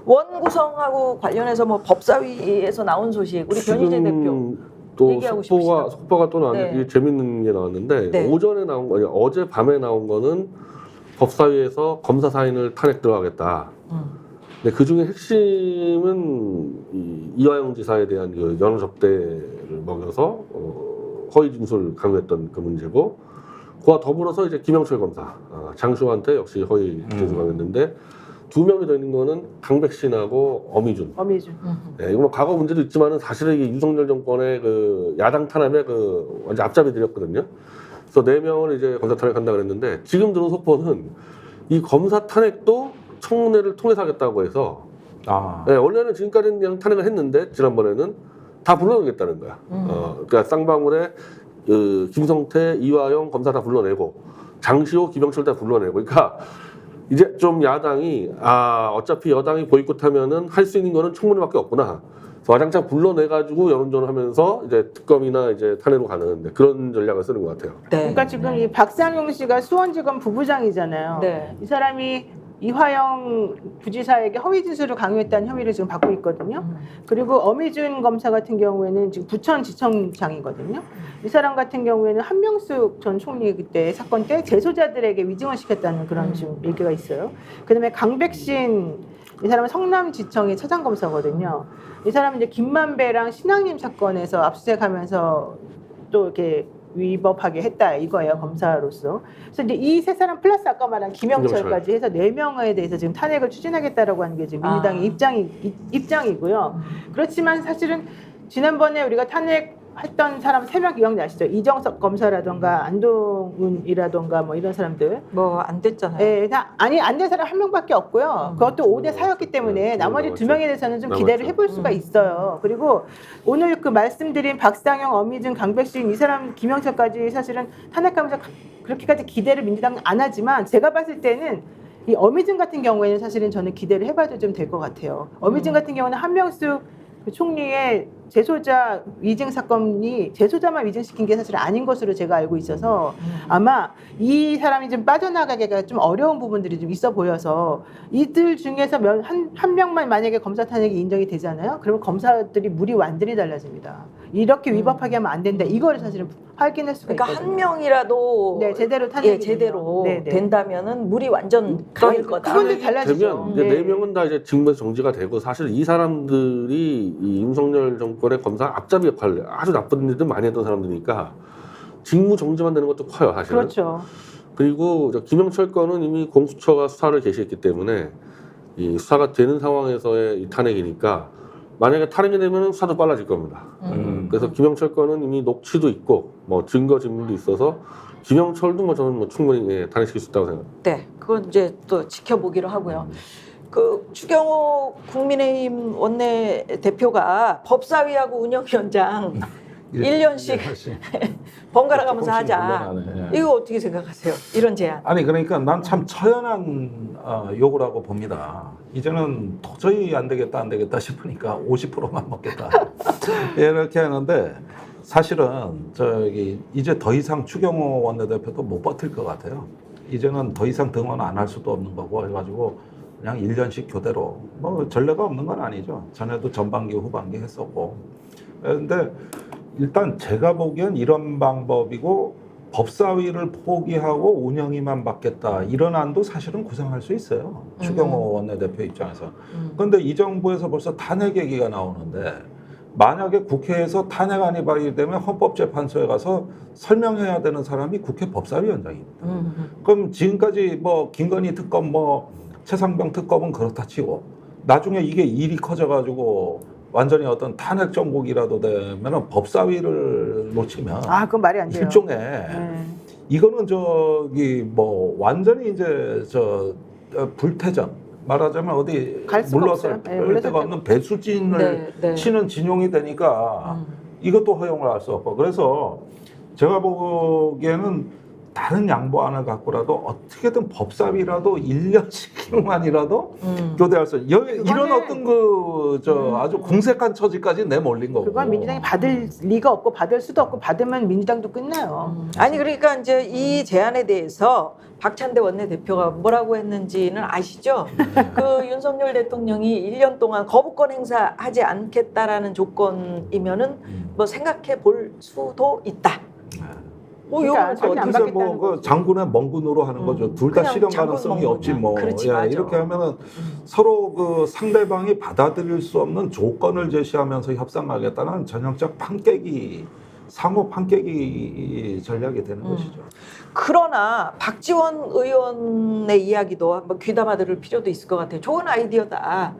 원 구성하고 관련해서 뭐 법사위에서 나온 소식 우리 변희재 대표 또 얘기하고 싶으시다고. 속보가 또 나왔는데 네. 이게 재밌는 게 나왔는데 네. 오전에 나온 거 아니 어제 밤에 나온 거는 법사위에서 검사 사인을 탄핵 들어가겠다. 근데 그 중에 핵심은 이화영 지사에 대한 그 연호 접대를 먹여서 허위 진술 강요했던 그 문제고, 그와 더불어서 이제 김영철 검사, 장수한테 역시 허위 진술 강요했는데 두 명이 더 있는 거는 강백신하고 어미준. 네, 이거 뭐 과거 문제도 있지만은 사실은 이게 윤석열 정권의 그 야당 탄압에 그 완전 앞잡이들이었거든요. 그래서 4명을 이제 검사 탄핵한다 그랬는데 지금 들은 속보는 이 검사 탄핵도 청문회를 통해서 하겠다고 해서 네, 원래는 지금까지는 그냥 탄핵을 했는데 지난번에는 다 불러내겠다는 거야. 그러니까 쌍방울에 김성태, 이화영 검사 다 불러내고 장시호, 김영철 다 불러내고, 그러니까 이제 좀 야당이 어차피 여당이 보이콧하면은 할 수 있는 거는 청문회밖에 없구나. 그래서 와장창 불러내가지고 여론전하면서 이제 특검이나 이제 탄핵으로 가는 그런 전략을 쓰는 것 같아요. 네. 그러니까 지금 이 박상용 씨가 수원지검 부부장이잖아요. 네. 이 사람이 이화영 부지사에게 허위 진술을 강요했다는 혐의를 지금 받고 있거든요. 그리고 어미준 검사 같은 경우에는 지금 부천지청장이거든요. 이 사람 같은 경우에는 한명숙 전 총리 그때 사건 때 재소자들에게 위증을 시켰다는 그런 지금 얘기가 있어요. 그다음에 강백신, 이 사람은 성남지청의 차장검사거든요. 이 사람은 이제 김만배랑 신앙님 사건에서 압수수색하면서 또 이렇게 위법하게 했다 이거예요, 검사로서. 그래서 이제 이 세 사람 플러스 아까 말한 김영철까지 해서 4명에 대해서 지금 탄핵을 추진하겠다라고 하는 게 지금 민주당의 입장이고요. 그렇지만 사실은 지난번에 우리가 탄핵했던 사람 3명 기억나시죠? 이정석 검사라던가 안동훈이라던가 뭐 이런 사람들. 뭐 안 됐잖아요. 네, 아니 안 된 사람 1명밖에 없고요. 그것도 5대 4였기 때문에 나머지 2명에 대해서는 좀 기대를 해볼 수가 있어요. 그리고 오늘 그 말씀드린 박상영, 어미준, 강백신 이 사람 김영철까지 사실은 탄핵하면서 그렇게까지 기대를 민주당은 안 하지만 제가 봤을 때는 이 어미준 같은 경우에는 사실은 저는 기대를 해봐도 좀 될 것 같아요. 어미준 같은 경우는 한명숙 그 총리의 재소자 위증 사건이 재소자만 위증시킨 게 사실 아닌 것으로 제가 알고 있어서 아마 이 사람이 좀 빠져나가기가 좀 어려운 부분들이 좀 있어 보여서 이들 중에서 한 명만 만약에 검사 탄핵이 인정이 되잖아요. 그러면 검사들이 물이 완전히 달라집니다. 이렇게 위법하게 하면 안 된다. 이거를 사실은 확인할 수가 그러니까 있거든요. 한 명이라도 네, 제대로 탄핵이 제대로 되면. 네. 된다면은 물이 완전 가일 거다. 그건데 달라지죠. 되면 이제 4명은 다 이제 직무에서 정지가 되고, 사실 이 사람들이 이 윤석열 정권의 검사 앞잡이 역할을 아주 나쁜 일들 많이 했던 사람들이니까 직무 정지만 되는 것도 커요, 사실은. 그렇죠. 그리고 김영철 건은 이미 공수처가 수사를 개시했기 때문에 이 수사가 되는 상황에서의 이 탄핵이니까 만약에 탄핵이 되면 수사도 빨라질 겁니다. 그래서 김영철 건은 이미 녹취도 있고 뭐 증거 증명도 있어서 김영철도 뭐 저는 뭐 충분히 탄핵시킬 수 있다고 생각합니다. 네, 그건 이제 또 지켜보기로 하고요. 그 추경호 국민의힘 원내 대표가 법사위하고 운영위원장 1년씩 번갈아 가면서 하자. 이거 어떻게 생각하세요? 이런 제안. 아니 그러니까 난 참 처연한 요구라고 봅니다. 이제는 도저히 안 되겠다 싶으니까 50%만 먹겠다 이렇게 하는데, 사실은 이제 더 이상 추경호 원내대표도 못 버틸 것 같아요. 이제는 더 이상 등원 안 할 수도 없는 거고 해가지고 그냥 1년씩 교대로, 뭐 전례가 없는 건 아니죠. 전에도 전반기 후반기 했었고. 근데 일단 제가 보기엔 이런 방법이고, 법사위를 포기하고 운영위만 받겠다 이런 안도 사실은 구상할 수 있어요. 추경호 원내대표 입장에서. 그런데 이 정부에서 벌써 탄핵 얘기가 나오는데, 만약에 국회에서 탄핵안이 발의되면 헌법재판소에 가서 설명해야 되는 사람이 국회 법사위원장입니다. 그럼 지금까지 뭐 김건희 특검, 뭐 최상병 특검은 그렇다 치고, 나중에 이게 일이 커져가지고 완전히 어떤 탄핵 정국이라도 되면은 법사위를 놓치면 그건 말이 안 돼요. 일종의 이거는 뭐 완전히 이제 불태전, 말하자면 어디 물러설 데가 없는 배수진을 치는 진용이 되니까 이것도 허용을 할 수 없고, 그래서 제가 보기에는 다른 양보안을 갖고라도 어떻게든 법사위라도 1년씩만이라도 교대할 수 있는 이런 어떤 아주 궁색한 처지까지 내몰린 거고. 그건 민주당이 받을 리가 없고 받을 수도 없고 받으면 민주당도 끝나요. 아니 그러니까 이제 이 제안에 대해서 박찬대 원내대표가 뭐라고 했는지는 아시죠? 그 윤석열 대통령이 1년 동안 거부권 행사하지 않겠다라는 조건이면은 뭐 생각해 볼 수도 있다. 뭐 그러니까 요거는 또 자기는 안 어떻게 받겠다는 뭐 그 장군의 멍군으로 하는 거죠. 둘 다 그냥 실현 장군 가능성이 멍군이야. 없지 뭐. 그렇지, 맞아. 이렇게 하면은 서로 그 상대방이 받아들일 수 없는 조건을 제시하면서 협상하겠다는 전형적 판깨기 상호 판깨기 전략이 되는 것이죠. 그러나 박지원 의원의 이야기도 한번 귀담아 들을 필요도 있을 것 같아요. 좋은 아이디어다.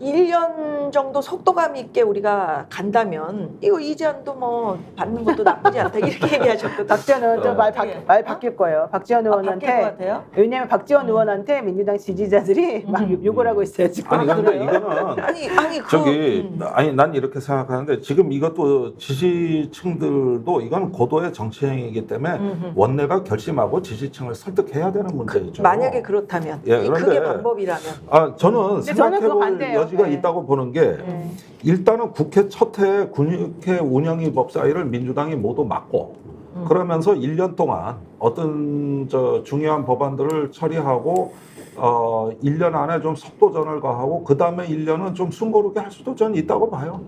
1년 정도 속도감 있게 우리가 간다면 이거 이 제안도 뭐 받는 것도 나쁘지 않다 이렇게 얘기하셨거든요. 박지원 의원도 말 바뀔 거예요. 박지원 바뀔 것 의원한테. 같아요? 왜냐하면 박지원 의원한테 민주당 지지자들이 막 욕을 하고 있어요 지금. 아니 근데 그래요? 이거는 아니 저기 아니 난 이렇게 생각하는데 지금 이것도 지지층들도 이건 고도의 정치행위이기 때문에 원내가 결심하고 지지층을 설득해야 되는 문제이죠. 만약에 그렇다면 예, 그게 그런데 방법이라면 저는 근데 저는 그거 생각해볼 반대예요. 여지가 네. 있다고 보는 게 일단은 국회 첫 해에 국회 운영위 법사위를 민주당이 모두 맡고 그러면서 1년 동안 어떤 중요한 법안들을 처리하고 1년 안에 좀 속도전을 가하고 그 다음에 1년은 좀 숨고르게 할 수도 저는 있다고 봐요.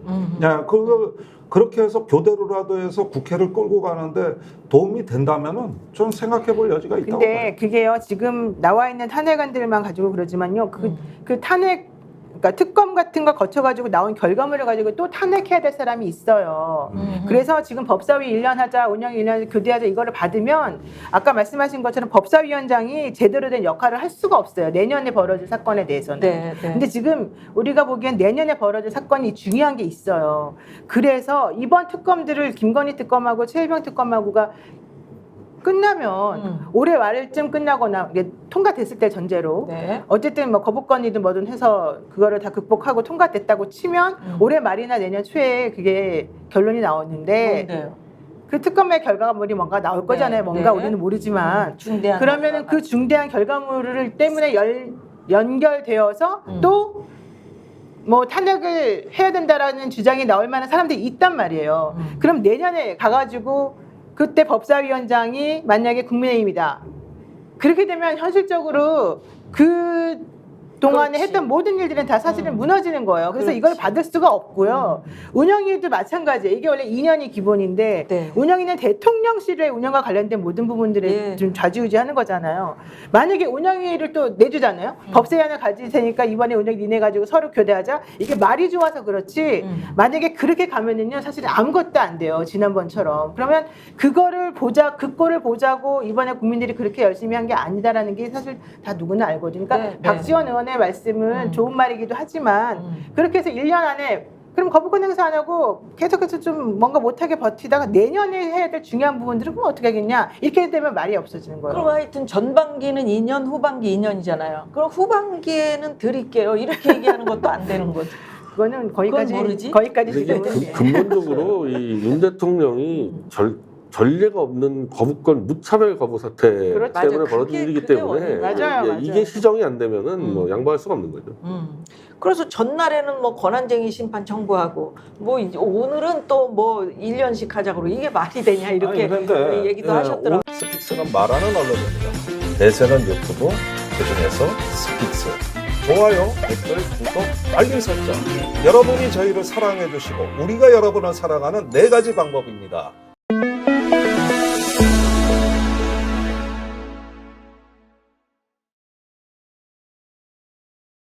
그렇게 해서 교대로라도 해서 국회를 끌고 가는데 도움이 된다면은 좀 생각해볼 여지가 있다고 봐요. 근데 그게요 지금 나와 있는 탄핵안들만 가지고 그러지만요 그 탄핵 그러니까 특검 같은 거 거쳐가지고 나온 결과물을 가지고 또 탄핵해야 될 사람이 있어요. 그래서 지금 법사위 1년 하자, 운영 1년 교대하자 이거를 받으면 아까 말씀하신 것처럼 법사위원장이 제대로 된 역할을 할 수가 없어요. 내년에 벌어질 사건에 대해서는. 네. 근데 지금 우리가 보기엔 내년에 벌어질 사건이 중요한 게 있어요. 그래서 이번 특검들을 김건희 특검하고 최혜병 특검하고가 끝나면 올해 말쯤 끝나거나 이게 통과됐을 때 전제로 네. 어쨌든 뭐 거부권이든 뭐든 해서 그거를 다 극복하고 통과됐다고 치면 올해 말이나 내년 초에 그게 결론이 나왔는데 뭔데요? 그 특검의 결과물이 뭔가 나올 거잖아요. 뭔가 우리는 모르지만 중대한 그러면은 그 중대한 결과물을 때문에 연결되어서 또 뭐 탄핵을 해야 된다라는 주장이 나올 만한 사람들이 있단 말이에요. 그럼 내년에 가가지고 그때 법사위원장이 만약에 국민의힘이다. 그렇게 되면 현실적으로 그 동안에 그렇지. 했던 모든 일들은 다 사실은 무너지는 거예요. 그래서 그렇지. 이걸 받을 수가 없고요. 운영위도 마찬가지예요. 이게 원래 2년이 기본인데 네. 운영위는 대통령실의 운영과 관련된 모든 부분들을 예. 좀 좌지우지하는 거잖아요. 만약에 운영위를 또 내주잖아요. 법사위원을 가질 테니까 이번에 운영 니네 가지고 서로 교대하자. 이게 말이 좋아서 그렇지. 만약에 그렇게 가면은요, 사실 아무것도 안 돼요. 지난번처럼. 그러면 그거를 그 꼴을 보자고 이번에 국민들이 그렇게 열심히 한 게 아니다라는 게 사실 다 누구나 알거든요. 그러니까 네, 네. 박지원 의원의 말씀은 좋은 말이기도 하지만 그렇게 해서 1년 안에 그럼 거부권 행사 안 하고 계속해서 좀 뭔가 못하게 버티다가 내년에 해야 될 중요한 부분들은 그럼 어떻게 하겠냐 이렇게 되면 말이 없어지는 거예요. 그럼 하여튼 전반기는 2년, 후반기 2년이잖아요. 그럼 후반기에는 드릴게요. 이렇게 얘기하는 것도 안 되는 거죠. 그거는 그건 모르지? 거기까지 이게 지금은 근본적으로 이 윤 대통령이 전례가 없는 거부권 무차별 거부 사태 그렇죠. 때문에 맞아. 벌어진 일이기 그게 때문에 원인. 맞아요. 이게 시정이 안 되면은 뭐 양보할 수가 없는 거죠. 그래서 전날에는 뭐 권한쟁의 심판 청구하고 뭐 이제 오늘은 또 뭐 1년씩 하자고 이게 말이 되냐 이렇게 얘기도 하셨더라고요. 스픽스는 말하는 언론입니다. 대세는 유튜브, 그중에서 스픽스. 좋아요, 댓글, 구독, 알림 설정. 여러분이 저희를 사랑해 주시고 우리가 여러분을 사랑하는 4가지 방법입니다.